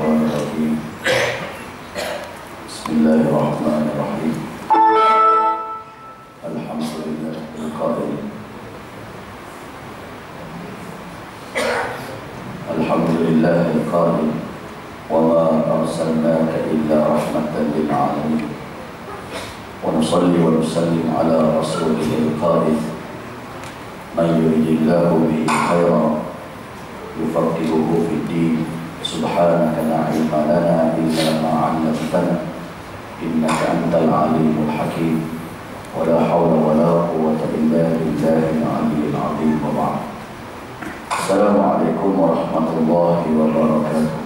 الشيطان الرجيم. بسم الله الرحمن الرحيم. الحمد لله القائل الحمد لله القائل وما أرسلناك إلا رحمة للعالمين. ونصلي ونسلم على رسوله القائل من يريد الله به خيرا يفقهه في الدين. سبحانك لا علم لنا إلا ما علمتنا إنك أنت العليم الحكيم. ولا حول ولا قوة إلا بالله العلي العظيم. وبعد. السلام عليكم ورحمة الله وبركاته.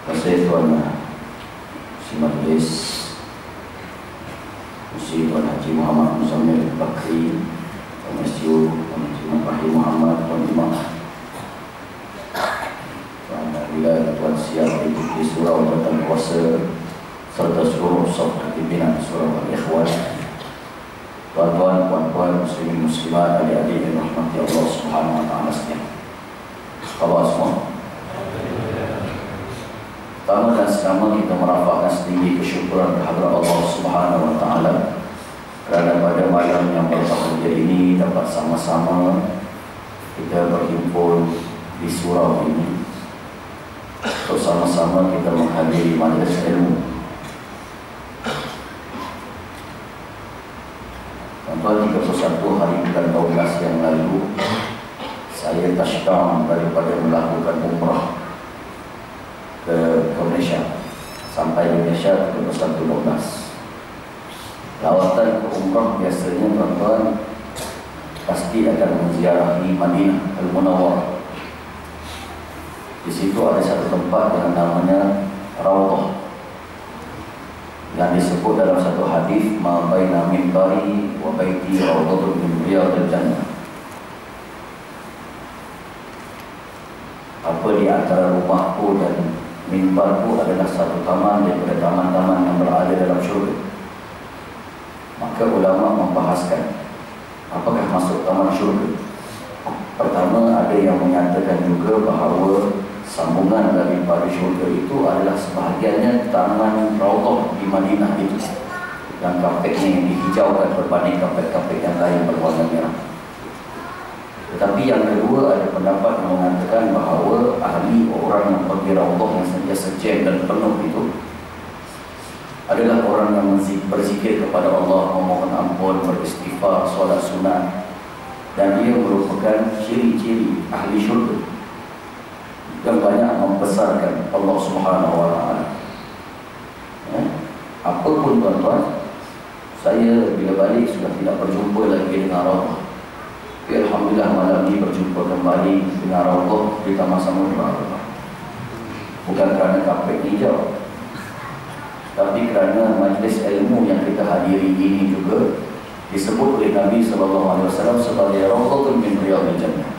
Kasih Tuan Si Majlis Musi Tuan Haji Muhammad Muzammil Bakri, Tuan Masjid Tuan Haji Rahim Muhammad, Tuan Imam, Tuan Bila, Tuan Siap di Surau Tuan Kuasa, serta seluruh staf pimpinan Surau Al-Ikhwan, tuan-tuan, puan-puan, muslimin muslimat, adik-adik yang rahmati Allah Subhanahu wa taala sekalian. Khabar semua. Pertama dan selama kita merapatkan setinggi kesyukuran kehadrat Allah Subhanahu wa taala kerana pada malam yang berbahagia ini dapat sama-sama kita berhimpun di surau ini untuk sama-sama kita menghadiri majlis ilmu. Tuan-tuan, 31 hari bulan 12 yang lalu saya touchdown daripada melakukan umrah ke Malaysia. Sampai di Malaysia 31/12. Lawatan ke umrah biasanya tuan-tuan pasti akan menziarahi Madinah Al-Munawwarah. Di situ ada satu tempat yang namanya Raudhah, yang disebut dalam satu hadis, ma baina minbari wa baiti raudhatun min riyadil jannah. Apa di antara rumahku dan mimbarku adalah satu taman daripada taman-taman yang berada dalam syurga. Maka ulama membahaskan apakah masuk taman syurga. Pertama, ada yang menyatakan juga bahawa sambungan daripada syurga itu adalah sebahagiannya taman Raudhah di Madinah itu, yang kapeknya yang dihijaukan berbanding kapek-kapek yang lain berwarna merah. Tetapi yang kedua, ada pendapat yang mengatakan bahawa ahli orang yang pergi Raudhah yang sentiasa jam dan penuh itu adalah orang yang berzikir kepada Allah, memohon ampun, beristighfar, solat sunat, dan dia merupakan ciri-ciri ahli syurga yang banyak membesarkan Allah Subhanahu wa taala. Apapun tuan-tuan, saya bila balik sudah tidak berjumpa lagi dengan Raudhah. Alhamdulillah malam ini berjumpa kembali dengan Raudhah di Taman Samudra. Bukan kerana kapek hijau, tapi kerana majlis ilmu yang kita hadiri ini juga disebut oleh Nabi SAW sebagai Raudhatun min riyadil jannah,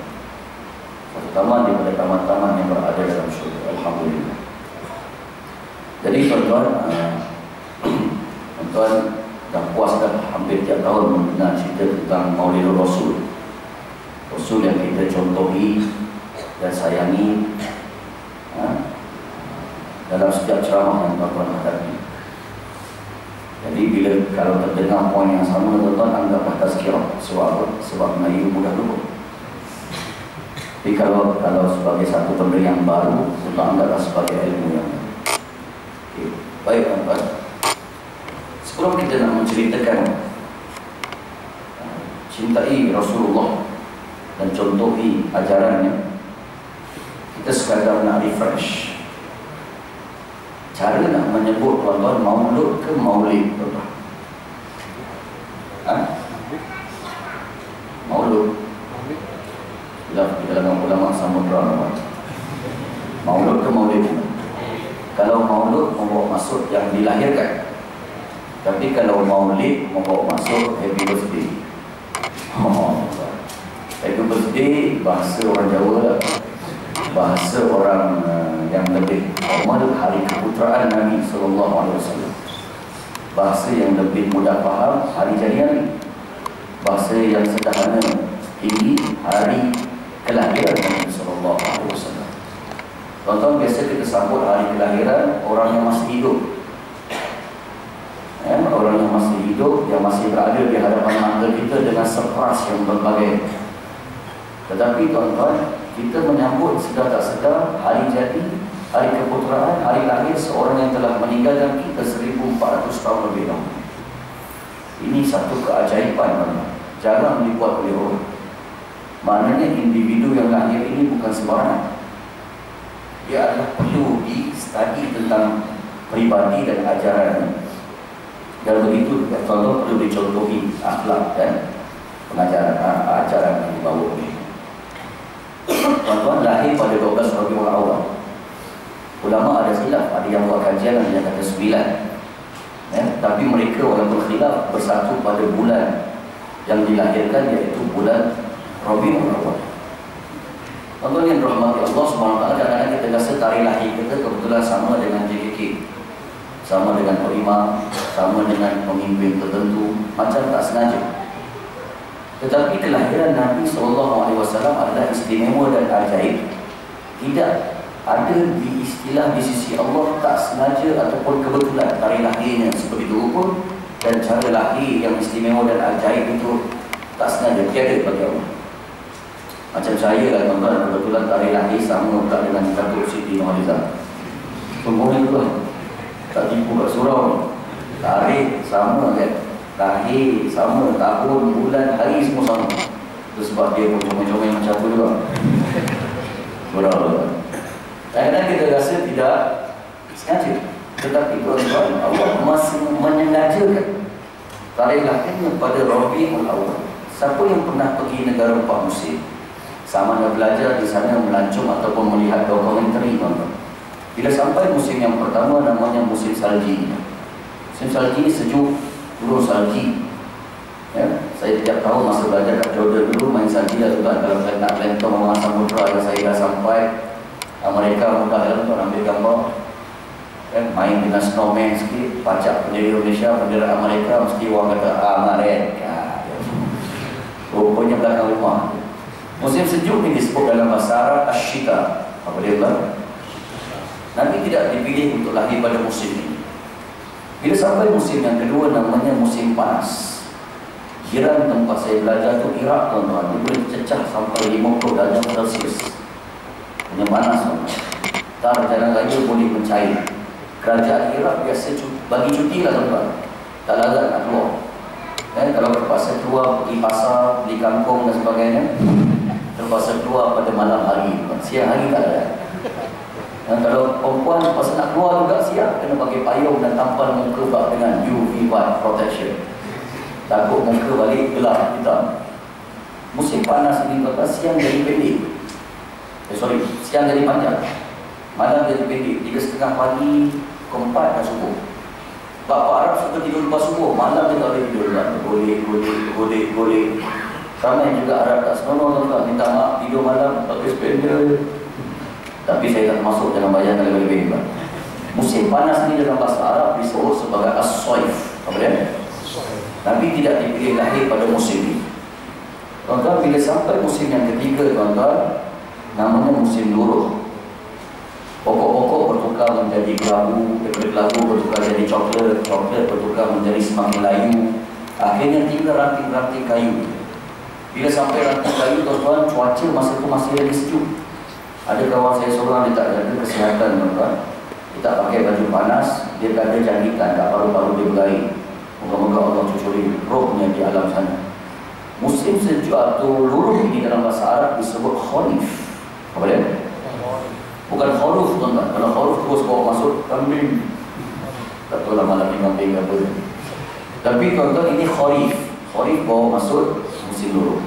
satu taman daripada taman-taman yang berada dalam syurga. Alhamdulillah. Jadi tuan-tuan, tuan-tuan dah puas dah hampir tiap tahun mendengar cerita tentang Maulidur Rasul, Rasul yang kita contohi dan sayangi dalam setiap ceramah yang tuan-tuan hadapi. Jadi bila kalau terdengar poin yang sama, tuan-tuan anggaplah tazkirah. Sebab apa? Sebab Melayu mudah lupa. Tapi kalau sebagai satu benda yang baru, tuan-tuan anggaplah sebagai ilmu yang okay. Baik tuan-tuan, sebelum kita nak menceritakan cintai Rasulullah dan contohi ajarannya, kita sekadar nak refresh cara nak menyebut tuan-tuan maulud ke maulid tuan-tuan. Maulud di dalam ulama Samudra, maulud ke maulid. Kalau maulud membawa maksud yang dilahirkan, tapi kalau maulid membawa maksud happy birthday. Happy birthday bahasa orang Jawa lah, bahasa orang yang lebih formal, hari keputeraan Nabi SAW. Bahasa yang lebih mudah faham, hari jadi Nabi. Bahasa yang sederhana, tinggi, hari kelahiran Nabi SAW. Tuan-tuan, biasa kita sambut hari kelahiran orang yang masih hidup. Orang yang masih hidup, yang masih berada di hadapan mata kita dengan surprise yang berbagai. Tetapi tuan-tuan, kita menyambut sedar tak sedar hari jadi, hari keputeraan, hari lahir seorang yang telah meninggalkan kita 1400 tahun lebih dahulu. Ini satu keajaiban, tuan-tuan. Jarang dibuat oleh orang. Maknanya individu yang lahir ini bukan sembarangan. Dia adalah perlu di-study tentang peribadi dan ajaran. Dan begitu, tuan-tuan, perlu dicontohi akhlak dan pengajaran, ajaran yang dibawa oleh. Tuan-tuan, lahir pada 12 Rabiul Awal. Ulama ada khilaf, ada yang buat kajian, ada yang kata 9. Tapi mereka walaupun khilaf bersatu pada bulan yang dilahirkan, iaitu bulan Rabiul Awal. Tuan-tuan yang dirahmati Allah SWT, kadang-kadang kita rasa tarikh lahir kita kebetulan sama dengan JKK, sama dengan imam, sama dengan pemimpin tertentu, macam tak sengaja. Tetapi kelahiran Nabi SAW adalah istimewa dan ajaib. Tidak ada di istilah di sisi Allah tak sengaja ataupun kebetulan tarikh lahirnya seperti itu pun, dan cara lahir yang istimewa dan ajaib itu tak sengaja, tiada bagi Allah. Macam saya lah tuan-tuan, kebetulan tarikh lahir sama pula dengan Datuk Siti Nurhalizah. Semuanya tu lah, tak tipu kat surau ni. Tarikh sama kan, lahir sama, tahun, bulan, hari semua sama. Itu sebab dia pun comel-comel macam aku juga. Surau. Kadang-kadang kita rasa tidak sengaja, tetapi tuan-tuan, Allah masih menyengajakan tarikh lahirnya pada Rabiul Awal. Siapa yang pernah pergi negara 4 musim, sama ada belajar di sana, melancong ataupun melihat dokumentari, tuan-tuan, bila sampai musim yang pertama, namanya musim salji. Musim salji ini sejuk, turun salji. Saya tidak tahu masa belajar kat Jordan dulu main salji lah tuan. Kalau saya nak lentong Mama Samudra yang saya dah sampai, mereka mudah lah tuan ambil gambar. Main dengan snowman sikit, pacak bendera Malaysia, bendera Amerika, mesti orang kata Amerika. Rupanya belakang rumah. Musim sejuk ini disebut dalam bahasa Arab Ash-Shita. Apa dia tuan? Nabi tidak dipilih untuk lahir pada musim ini. Bila sampai musim yang kedua, namanya musim panas. Jiran tempat saya belajar tu Iraq, tuan-tuan, dia boleh cecah sampai 50 darjah Celsius. Punya panas, tuan-tuan. Tak jalan raya boleh mencair. Kerajaan Iraq biasa bagi cuti lah, tuan-tuan. Tak larat nak keluar. Kalau terpaksa keluar pergi pasar, beli kangkung dan sebagainya, terpaksa keluar pada malam hari, siang hari tak ada. Dan kalau perempuan terpaksa nak keluar juga siang, kena pakai payung dan tampal muka dengan UV light protection. Takut muka balik gelap hitam. Musim panas ini tuan-tuan, siang jadi pendek. Siang jadi panjang, malam jadi pendek. 3:30 pagi, ke 4 dah subuh. Bapa Arab suka tidur lepas subuh, malam dia tak boleh tidur kan. Boleh. Ramai juga Arab tak senonoh, tuan-tuan, minta maaf tidur malam pakai spender. Tapi saya tak masuk dalam bayangan lebih-lebih. Musim panas ini dalam bahasa Arab disebut sebagai as-soif. Apa dia? Nabi tidak dipilih lahir pada musim ini. Tuan-tuan, bila sampai musim yang ketiga, tuan-tuan, namanya musim luruh. Pokok-pokok bertukar menjadi kelabu, daripada kelabu bertukar jadi coklat, coklat bertukar menjadi semakin layu. Akhirnya tinggal ranting-ranting kayu. Bila sampai ranting kayu, tuan-tuan, cuaca masa itu masih lagi sejuk. Ada kawan saya seorang, dia tak jaga kesihatan, tuan-tuan. Dia tak pakai baju panas, dia tak ada jangkitan, tak paru-paru dia berlari. Moga-moga Allah cucuri rohnya di alam sana. Musim sejuk atau luruh ini dalam bahasa Arab disebut kharif. Apa dia? Bukan khuruf, tuan-tuan. Kalau khuruf terus bawa masuk kambing, tak tahu lah malam ni kambing apa. Tapi tuan-tuan, ini kharif. Kharif bawa masuk musim luruh.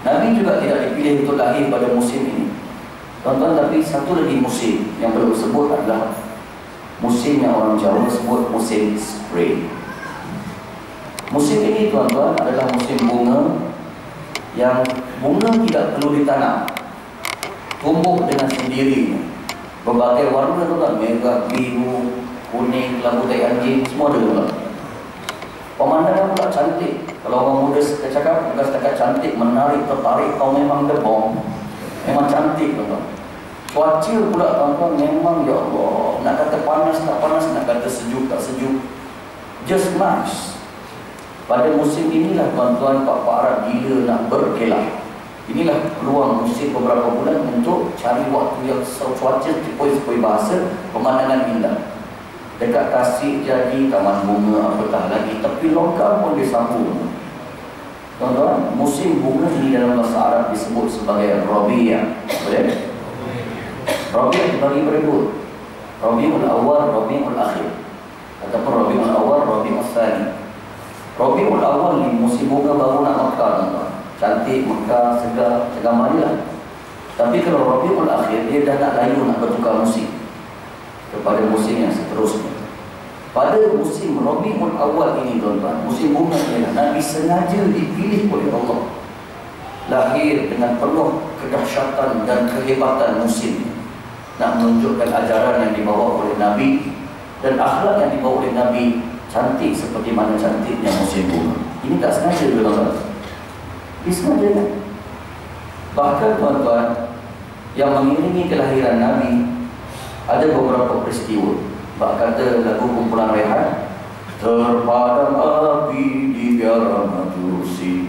Nabi juga tidak dipilih untuk lahir pada musim ini, tuan-tuan. Tapi satu lagi musim yang perlu disebut adalah musim yang orang Jawa sebut musim spring. Musim ini, tuan-tuan, adalah musim bunga, yang bunga tidak perlu ditanam, tumbuh dengan sendirinya. Berbagai warna, tuan-tuan, merah, biru, kuning, kelabu tai anjing, semua ada, tuan-tuan. Pemandangan pula cantik. Kalau orang muda cakap, bukan setakat cantik, menarik, tertarik, kau memang debong. Memang cantik, tuan-tuan. Cuaca pula tuan-tuan memang ya Allah, nak kata panas tak panas, nak kata sejuk tak sejuk, just nice. Pada musim inilah tuan-tuan Pak Arab gila nak berkelah. Inilah peluang musim beberapa bulan untuk cari waktu yang cuaca sepoi-sepoi bahasa, pemandangan indah. Dekat Tasik jadi taman bunga apatah lagi, tapi longkang pun disambung. Tuan-tuan, musim bunga ini dalam bahasa Arab disebut sebagai Rabi'ah. Boleh? Rabi' bagi berebut. Rabi'ul awal, Rabi'ul akhir, ataupun Rabi'ul awal, Rabi'ul tsani. Rabi'ul awal ni musim bunga baru nak mekar, tuan-tuan. Cantik, mekar, segar, segala lah. Tapi kalau Rabi'ul akhir, dia dah nak layu, nak bertukar musim kepada musim yang seterusnya. Pada musim Rabi'ul awal ini tuan-tuan, musim bunga ni Nabi sengaja dipilih oleh Allah, lahir dengan penuh kedahsyatan dan kehebatan musim, nak menunjukkan ajaran yang dibawa oleh Nabi dan akhlak yang dibawa oleh Nabi, cantik seperti mana cantiknya musim bunga. Ini tak sengaja tuan-tuan, disengajakan. Bahkan tuan-tuan, yang mengiringi kelahiran Nabi ada beberapa peristiwa. Bak kata lagu kumpulan Rehan, terpadam api di biara Majusi,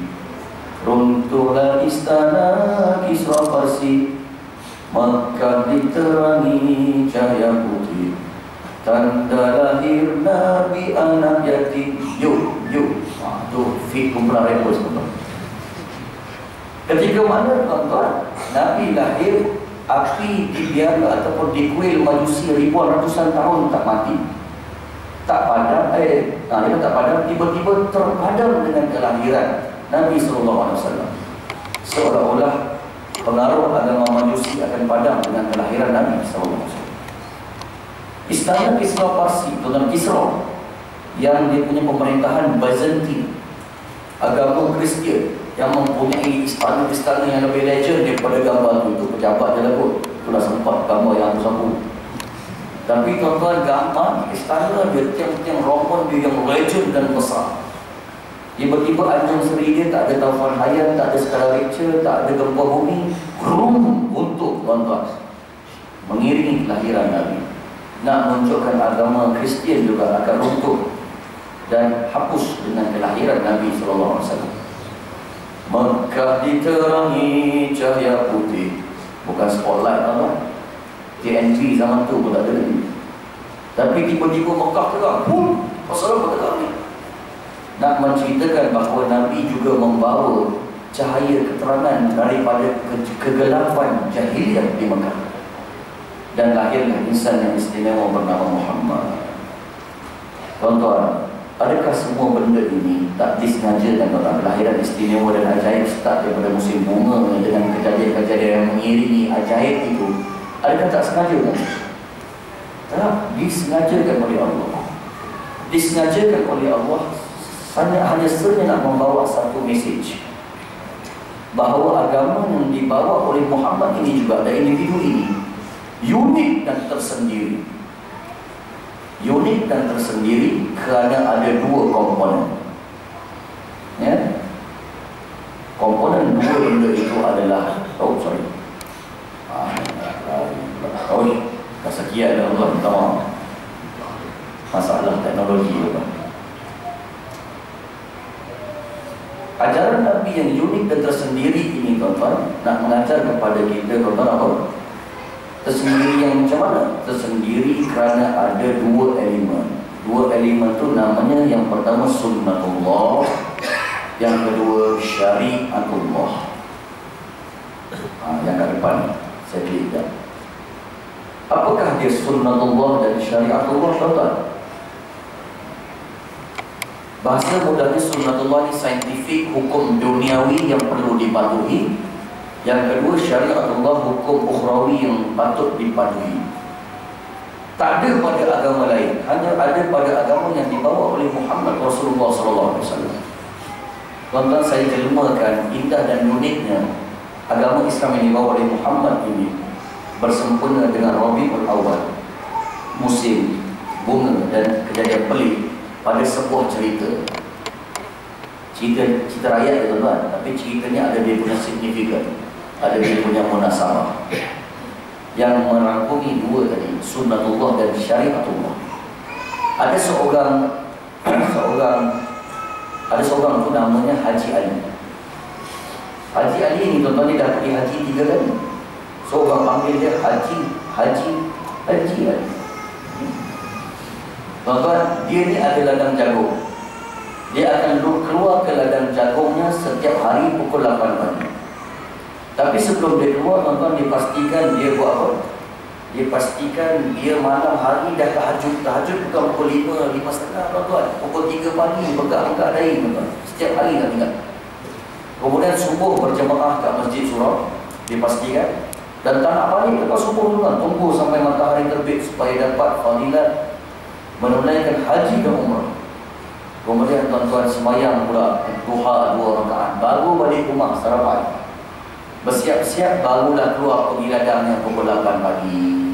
runtuhlah istana Kisra Parsi, Makkah diterangi cahaya putih, tanda lahir Nabi anak yatim. Yuk tu fit kumpulan Rehan tuan-tuan. Ketika mana tuan-tuan Nabi lahir, api di biara ataupun di kuil Majusi ribuan ratusan tahun tak mati, tak padam. Dia tak padam, tiba-tiba terpadam dengan kelahiran Nabi SAW. Seolah-olah pengaruh agama Majusi akan padam dengan kelahiran Nabi SAW. Istana Kisra Parsi, tuan-tuan, Kisra yang dia punya pemerintahan Byzantine, agama Kristian, yang mempunyai istana-istana yang lebih legend daripada gambar itu pejabat je lah kot. Itulah sempat gambar yang aku. Tapi tuan-tuan, gambar istana dia tiang-tiang rombon dia yang legend dan besar. Tiba-tiba Anjung Seri dia tak ada taufan hayat, tak ada skala Richter, tak ada gempa bumi. Untuk tuan-tuan mengiringi kelahiran Nabi, nak menunjukkan agama Kristian juga akan runtuh dan hapus dengan kelahiran Nabi SAW. Makkah diterangi cahaya putih, bukan spotlight tuan-tuan. TNT zaman tu pun tak ada lagi. Tapi tiba-tiba Makkah terang. Pasal apa terang ni? Nak menceritakan bahawa Nabi juga membawa cahaya keterangan daripada kegelapan jahiliyah di Makkah, dan lahirlah insan yang istimewa bernama Muhammad. Tuan-tuan, adakah semua benda ini tak disengajakan tentang kelahiran istimewa dan ajaib start daripada musim bunga dengan kejadian-kejadian yang mengiringi ajaib itu? Adakah tak sengaja kan? Tak, disengajakan oleh Allah. Disengajakan oleh Allah hanya saja nak membawa satu mesej, bahawa agama yang dibawa oleh Muhammad ini juga, dan individu ini unik dan tersendiri. Unik dan tersendiri kerana ada dua komponen. Ya? Komponen dua benda itu adalah kesekian Allah minta maaf. Masalah teknologi apa? Ajaran Nabi yang unik dan tersendiri ini tuan-tuan nak mengajar kepada kita tuan-tuan apa? Tersendiri yang macam mana? Tersendiri kerana ada dua elemen. Dua elemen tu namanya, yang pertama sunnatullah, yang kedua syariatullah. Yang kat depan saya pilih tak? Apakah dia sunnatullah dan syariatullah tuan-tuan? Bahasa mudahnya sunnatullah ni saintifik, hukum duniawi yang perlu dipatuhi. Yang kedua syariatullah, hukum ukhrawi yang patut dipatuhi. Tak ada pada agama lain, hanya ada pada agama yang dibawa oleh Muhammad Rasulullah SAW. Tuan-tuan, saya jelmakan indah dan uniknya agama Islam yang dibawa oleh Muhammad ini bersempena dengan Rabi'ul Awal, musim bunga dan kejadian pelik pada sebuah cerita rakyat tuan-tuan, tapi ceritanya ada dia punya signifikan, ada dia punya munasabah. yang merangkumi dua tadi, sunnatullah dan syariatullah. Ada seorang tu namanya Haji Ali. Haji Ali ni tuan-tuan, dia dah pergi haji 3 kali. So orang panggil dia Haji Ali. Tuan-tuan, dia ni ada ladang jagung. Dia akan keluar ke ladang jagungnya setiap hari pukul 8 pagi. Tapi sebelum dia keluar, tuan-tuan, dipastikan dia buat apa? Dia pastikan dia malam hari dah tahajud. Tahajud bukan pukul 5, 5.30, tuan-tuan. Pukul 3 pagi bergerak-gerak dari, tuan-tuan. Setiap hari tak tinggal. Kemudian subuh berjemaah kat Masjid Surau, dipastikan. Dan tak nak balik lepas subuh, tuan-tuan. Tunggu sampai matahari terbit supaya dapat fadilat menunaikan haji dan umrah. Kemudian tuan-tuan sembahyang pula duha 2 rakaat, baru balik rumah sarapan. Bersiap-siap barulah keluar pergi ladangnya pukul 8 pagi.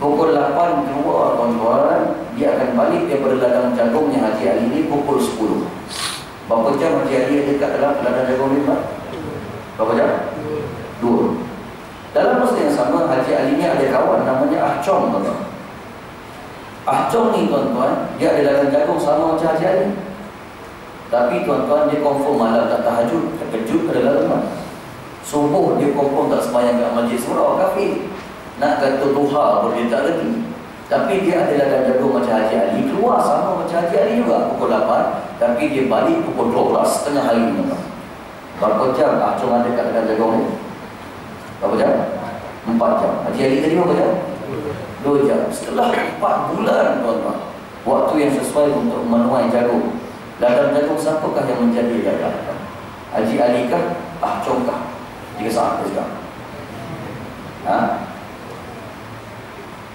Pukul 8 keluar, tuan-tuan, dia akan balik daripada ladang jagungnya Haji Ali ni pukul 10. Berapa jam Haji Ali ada dekat dalam ladang jagung ni, Pak? Berapa jam? 2. Dalam masa yang sama, Haji Ali ni ada kawan namanya Ah Chong, tuan-tuan. Ah Chong ni, tuan-tuan, dia ada ladang jagung sama macam Haji Ali. Tapi tuan-tuan, dia confirm malam tak tahajud. Terkejut adalah tuan. Subuh dia confirm tak sembahyang kat Masjid Surau, kafir. Nak kata duha pun dia tak reti. Tapi dia ada ladang jagung macam Haji Ali, keluar sama macam Haji Ali juga pukul 8. Tapi dia balik pukul 12 tengah hari, tuan-tuan. Berapa jam Ah Chong ada kat ladang jagung ni? Berapa jam? 4 jam. Haji Ali tadi berapa jam? 2 jam. Setelah 4 bulan, tuan-tuan, waktu yang sesuai untuk menuai jagung. Ladang jagung siapakah yang menjadi ladang? Haji Ali kah? Ah Chong kah? 3 saat dia sekarang.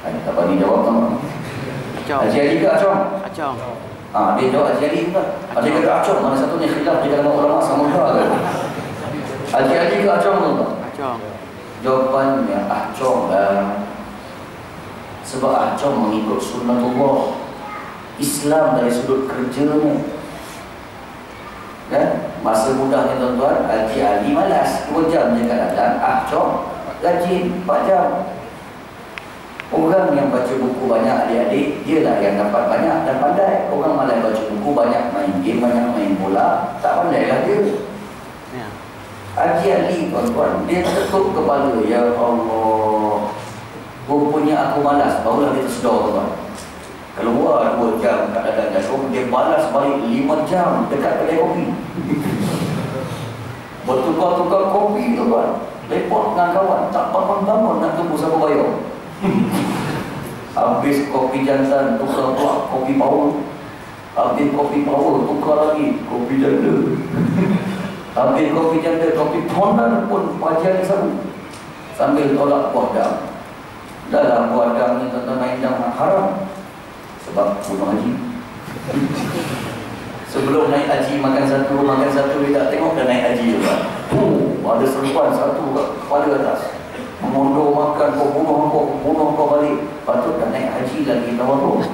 Tak bagi jawab sama. Haji Ali ke Ah Chong? Ah Chong. Dia jawab Haji Ali kan. Ada kata Ah Chong, mana satu ni khilaf di kalangan ulama sama juga kan? Haji Ali ke Ah Chong, tuan-tuan? Ah Chong. Jawapannya Ah Chong lah. Sebab Ah Chong mengikut sunnatullah, Islam dari sudut kerjanya. Kan? Masa mudahnya, tuan-tuan, Haji Ali malas 2 jam je kat ladang. Ah Chong rajin 4 jam. Orang yang baca buku banyak, adik-adik, dia lah yang dapat banyak dan pandai. Orang malas baca buku, banyak main game, banyak main bola, tak pandai lah dia. Haji Ali, tuan-tuan, dia ketuk kepala, ya Allah, rupanya aku malas. Barulah dia tersedar, tuan-tuan. Keluar 2 jam kat ladang jagung, dia balas balik 5 jam dekat kedai kopi. Bertukar-tukar kopi, tuan-tuan. Repot dengan kawan, tak bangun-bangun nak tunggu siapa bayar. Habis kopi jantan, tukar pula kopi power. Habis kopi power, tukar lagi kopi janda. Habis kopi janda, kopi tonan pun pajian sama. Sambil tolak buah dam. Dalam buah dam ni, tuan-tuan, main dam haram. Sebab bunuh haji. Sebelum naik haji makan satu, dia tak tengok dah naik haji juga. Ada serban satu kat kepala atas. Mengundur makan, kau bunuh kau balik. Patut dah naik haji lagi tawaduk.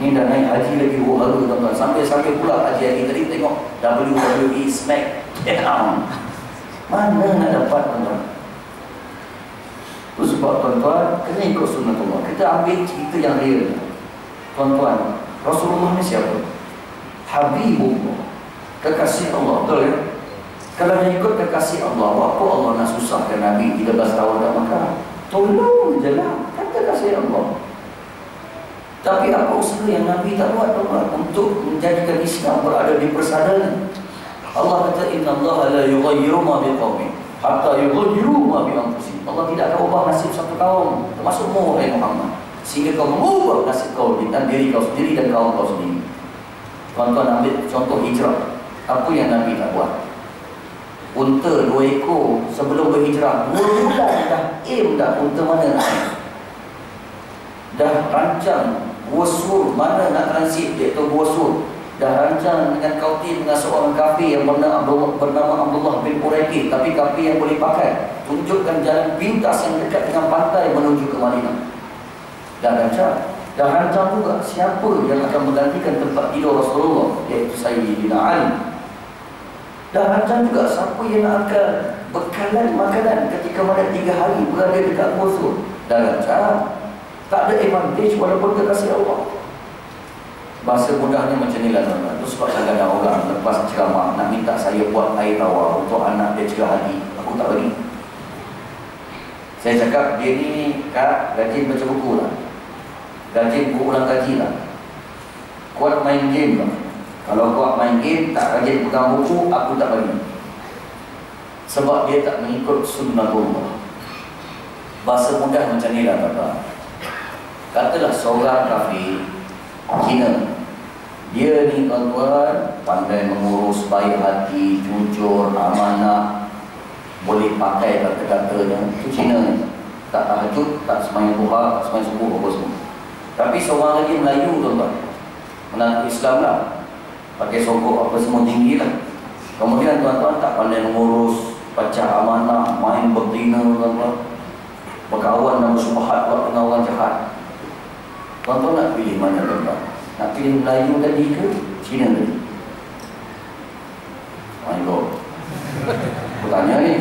Ni dah naik haji lagi huru-hara, tuan-tuan. Sampai pula Haji Ali tadi tengok WWE Smackdown. Mana nak dapat, tuan-tuan? Itu sebab, tuan-tuan, kena ikut sunnatullah. Kita ambil cerita yang real. Tuan-tuan, Rasulullah ni siapa? Habibullah, kekasih Allah, betul ya? Kalau nak ikut kekasih Allah, apa Allah nak susahkan Nabi 13 tahun kat Makkah? Tolong je lah, kan kekasih Allah. Tapi apa usaha yang Nabi tak buat, tuan-tuan, untuk menjadikan Islam berada di persadaran? Allah kata, Inna Allah la yughayyiru ma biqawmin hatta yughayyiru ma bi anfusihim. Allah tidak akan ubah nasib satu kaum, termasuk wahai Muhammad, sehingga kau mengubah nasib kau dan diri kau sendiri dan kaum kau sendiri. Tuan-tuan, ambil contoh hijrah. Apa yang Nabi tak buat? Unta 2 ekor sebelum berhijrah 2 bulan dah aim dah unta mana nak naik. Dah rancang Buasur mana nak transit, iaitu Buasur. Dah rancang dengan kautin dengan seorang kafir yang bernama Abdullah bin Quraikid. Tapi kafir yang boleh pakai, tunjukkan jalan pintas yang dekat dengan pantai menuju ke Madinah. Dah rancang. Dah rancang juga siapa yang akan menggantikan tempat tidur Rasulullah, iaitu Sayyidina Ali. Dah rancang juga siapa yang akan bekalan makanan ketika mana 3 hari berada dekat gua tu. Dan tak ada advantage walaupun kekasih Allah. Bahasa mudahnya macam ni lah tuan-tuan. Itu sebab kadang-kadang orang lepas ceramah nak minta saya buat air tawar untuk anak dia cerah hati, aku tak bagi. Saya cakap dia ni Kak, rajin baca buku lah, rajin buku ulang kaji lah, kuat main game lah. Kalau kuat main game, tak rajin pegang buku, aku tak bagi. Sebab dia tak mengikut sunnatullah. Bahasa mudah macam ni lah tuan-tuan. Katalah seorang kafir Cina, dia ni tuan-tuan pandai mengurus, baik hati, jujur, amanah, boleh pakai kata-katanya. Itu Cina ni, tak tahajud, tak semayang duha, tak semayang subuh, apa semua. Tapi seorang lagi Melayu tuan-tuan, mengaku Islam lah, pakai sokok apa semua tinggi lah. Kemudian tuan-tuan tak pandai mengurus, baca amanah, main berzina tuan-tuan, berkawan dan bersubahat buat dengan orang jahat. Tuan-tuan nak pilih mana tuan-tuan? Nak pilih Melayu tadi ke Cina tadi? My God, aku tanya ni,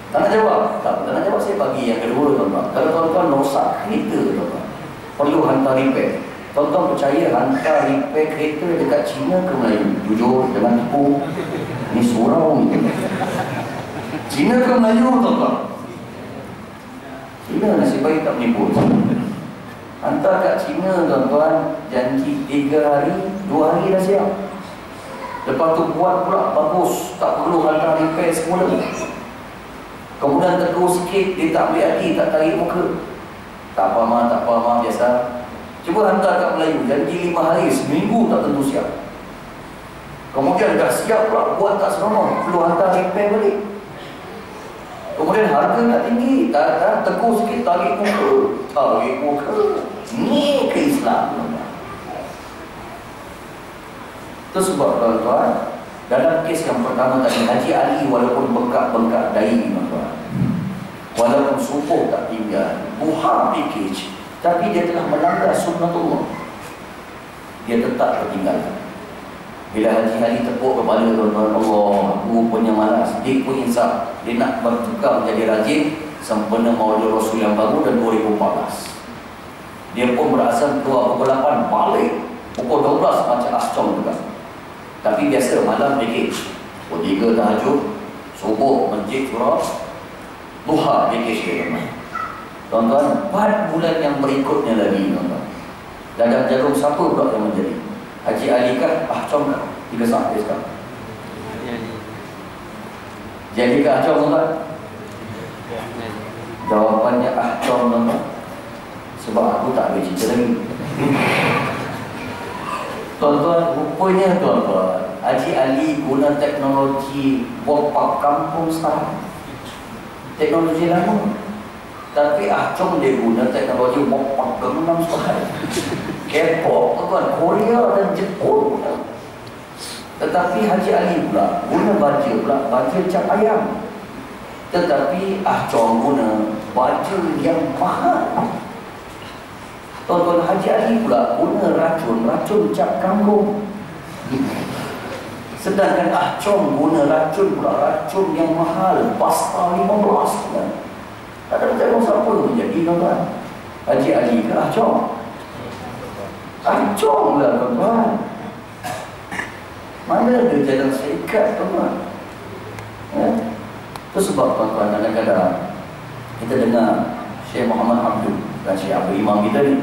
tak nak jawab? Tak nak jawab, saya bagi yang kedua tuan-tuan. Kalau tuan-tuan rosak kereta tuan-tuan, perlu hantar repair. Tuan-tuan percaya hantar repair kereta dekat Cina ke Melayu? Jujur, jangan tipu. Ni surau ni. Cina ke Melayu tuan-tuan? Cina, nasib baik tak menipu. Hantar kat Cina tuan-tuan, janji 3 hari, 2 hari dah siap. Lepas tu buat pula bagus, tak perlu hantar repair semula. Kemudian tegur sikit, dia tak boleh hati, tak tarik muka. Tak apa mah, tak apa mah, biasa. Cuba hantar kat Melayu, janji 5 hari, seminggu tak tentu siap. Kemudian dah siap pula, buat tak seronok, perlu hantar repair balik. Kemudian harga nak tinggi, tak tegur sikit, tarik muka. Tarik muka. Ni ke Islam. Itu sebab tuan-tuan, dalam kes yang pertama tadi, Haji Ali walaupun bengkak-bengkak dahi tuan-tuan, walaupun subuh tak tinggal, buha package, tapi dia telah melanggar sunnatullah, dia tetap tertinggal. Bila Haji Ali tepuk kepala tuan-tuan, Allah, aku punya malas, dia pun insaf, dia nak bertukar menjadi rajin sempena Maulid Rasul yang baru dan 2014. Dia pun berazam keluar pukul 8 balik pukul 12 macam Ascom juga. Tapi biasa malam package, pukul 3 tahajud, subuh masjid surah, duha package dia tuan-tuan. 4 bulan yang berikutnya lagi tuan-tuan, dalam jarum siapa pula yang menjadi Haji Ali kah? Ahcom kah? 3 saat dia sekarang. Jadi kah Ahcom tuan-tuan? Jawapannya Ahcom tuan-tuan. Sebab aku tak boleh cerita lagi. Tuan-tuan, rupanya tuan-tuan, Haji Ali guna teknologi bopak kampung sekarang, teknologi lama. Tapi Ahcom dia guna teknologi bopak Gangnam Style, K-pop, tuan, Korea dan Jepun. Tetapi Haji Ali pula guna baja pula, baja cap ayam. Tetapi Ahcom guna baja yang mahal. Tuan-tuan, Haji Ali pula guna racun cap kangkung. Sedangkan Ahcom guna racun pula, racun yang mahal, pasta 15 kan. Ada macam siapa tu jadi tuan-tuan? Haji Ali ke Ahcom? Ahcom lah tuan-tuan. Mana ada jalan seikat tuan-tuan? Itu sebab tuan-tuan, kadang-kadang kita dengar Syekh Muhammad Abdul dan Syekh Abdul Imam kita ni,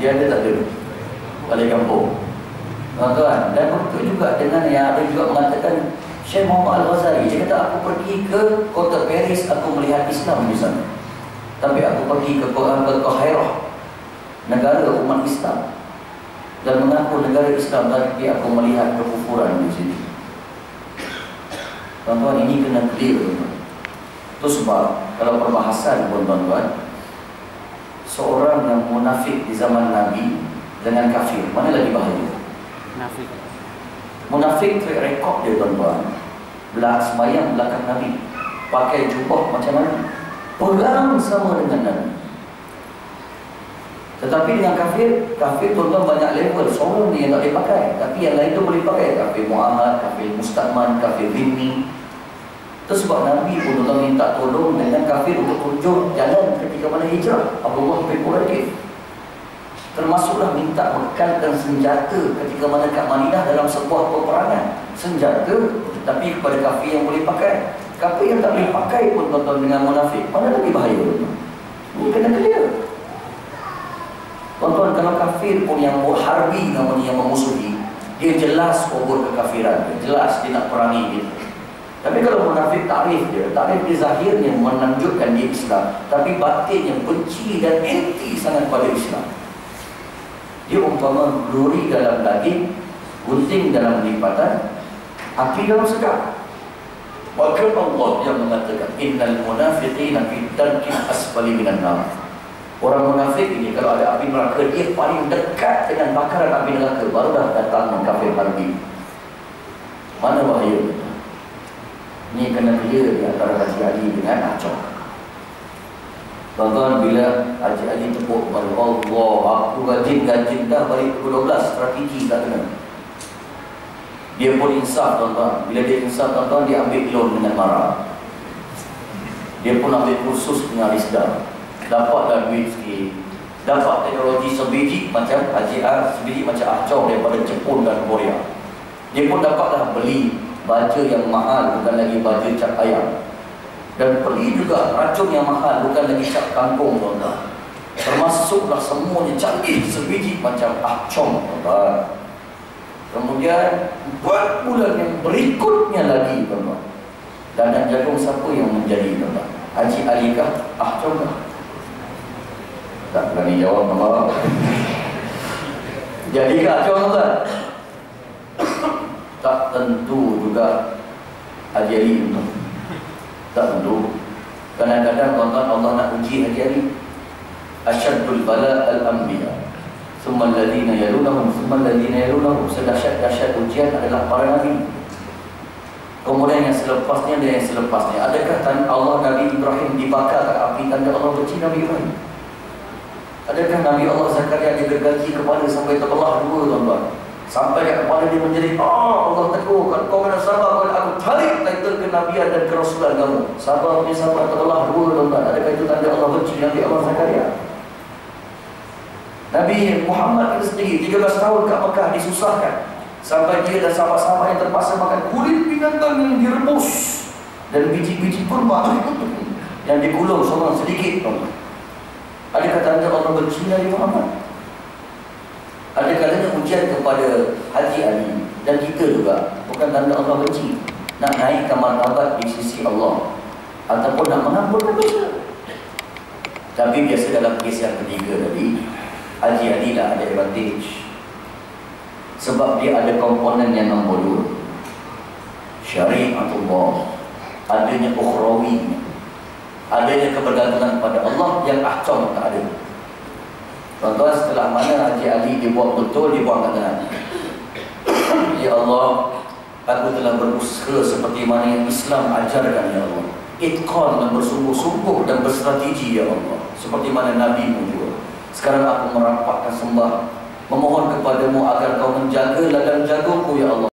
dia ada tak ada balik kampung tuan-tuan. Dan betul juga dengan yang ada juga mengatakan Syekh Muhammad Al-Ghazali, dia kata aku pergi ke kota Paris, aku melihat Islam di sana. Tapi aku pergi ke Kairah, negara umat Islam, dan mengaku negara Islam, tapi aku melihat kekufuran di sini. Tuan-tuan, ini kena clear tuan-tuan. Itu sebab kalau perbahasan pun tuan-tuan, seorang yang munafik di zaman Nabi dengan kafir, mana lagi bahaya? Munafik track record dia tuan-tuan, sembahyang belakang Nabi, pakai jubah macam mana, perang sama dengan Nabi. Tetapi dengan kafir tuan-tuan banyak level. Seorang ni yang tak boleh pakai, tapi yang lain tu boleh pakai. Kafir mu'ahad, kafir musta'man, kafir dhimmi. Itu sebab Nabi pun tuan-tuan minta tolong dengan kafir untuk tunjuk jalan ketika mana hijrah. Abdullah bin Quraidh termasuklah minta bekalkan senjata ketika mana kat Madinah dalam sebuah peperangan. Senjata, tapi kepada kafir yang boleh pakai. Kafir yang tak boleh pakai pun tuan-tuan dengan munafik, mana lebih bahaya? Ini kena clear. Tuan-tuan, kalau kafir pun yang harbi, namanya yang memusuhi, dia jelas kubur kekafiran, dia jelas dia nak perangi gitu. Tapi kalau munafik, takrif dia zahirnya menunjukkan dia Islam, tapi batinnya benci dan anti sangat pada Islam. Dia umpama glori dalam daging, gunting dalam lipatan, api dalam sekam. Maka Allah yang mengatakan innal munafiqina fi darkil asfali minan nar. Orang munafik ini kalau ada api neraka, dia paling dekat dengan bakaran api neraka, baru dah datang mengkafir harbi. Mana bahaya? Ini kena clear di antara Haji Ali dengan Acong. Tuan-tuan, bila Haji Ali tepuk baru Allah, aku gajin dah balik ke 12, strategi tak kena. Dia pun insaf tuan-tuan. Bila dia insaf tuan-tuan, dia ambil loan dengan marah. Dia pun ambil kursus dengan Rizda. Dapatlah duit sikit, dapat teknologi sebiji macam Haji R, sebiji macam Acong daripada Jepun dan Korea. Dia pun dapatlah beli baju yang mahal, bukan lagi baju cap ayam. Dan beli juga racun yang mahal, bukan lagi cap kangkung tuan-tuan. Termasuklah semuanya canggih sebiji macam Acong tuan-tuan. Kemudian 4 bulan yang berikutnya lagi tuan-tuan, dandang jagung siapa yang menjadi tuan-tuan? Haji Ali kah? Acong kah? Tak berani jawab apa. Jadi kah Acong tuan? Tak tentu juga Haji Ali tuan. Tak tentu. Kadang-kadang tuan-tuan Allah nak uji Haji Ali. Asyaddul bala al-anbiya, summa alladhina yalunahum, summa alladhina yalunahum. Sedahsyat-dahsyat ujian adalah para nabi. Kemudian yang selepasnya dan yang selepasnya. Adakah Allah Nabi Ibrahim dibakar ke api tanda Allah benci Nabi Ibrahim? Adakah Nabi Allah Zakaria digergaji kepala sampai terbelah dua tuan-tuan? Sampai kat kepala dia menjerit, Allah tegur, kalau kau kena sabar, kalau aku tarik title kenabian dan kerasulan kamu. Sabar punya sabar terbelah dua tuan-tuan. Adakah itu tanda Allah benci Nabi Allah Zakaria? Nabi Muhammad itu sendiri 13 tahun kat Mekah disusahkan, sampai dia dan sahabat-sahabat yang terpaksa makan kulit binatang yang direbus dan biji-biji kurma yang digulung seorang sedikit tuan-tuan. Adakah tanda Allah benci Nabi Muhammad? Ada kalanya ujian kepada Haji Ali dan kita juga bukan tanda Allah benci. Nak naikkan martabat di sisi Allah ataupun nak mengampunkan dosa. Tapi biasa dalam kes yang ketiga tadi, Haji Ali lah ada advantage. Sebab dia ada komponen yang nombor 2, syariatullah, adanya ukhrawi, adanya kebergantungan pada Allah yang Acong tak ada. Tuan-tuan, setelah mana Haji Ali dibuat betul, dia buang kata Nabi, ya Allah, aku telah berusaha seperti mana yang Islam ajarkan ya Allah, itqan dan bersungguh-sungguh dan berstrategi ya Allah, seperti mana Nabi pun juga. Sekarang aku merampakkan sembah, memohon kepadamu agar kau menjaga ladang jagungku ya Allah,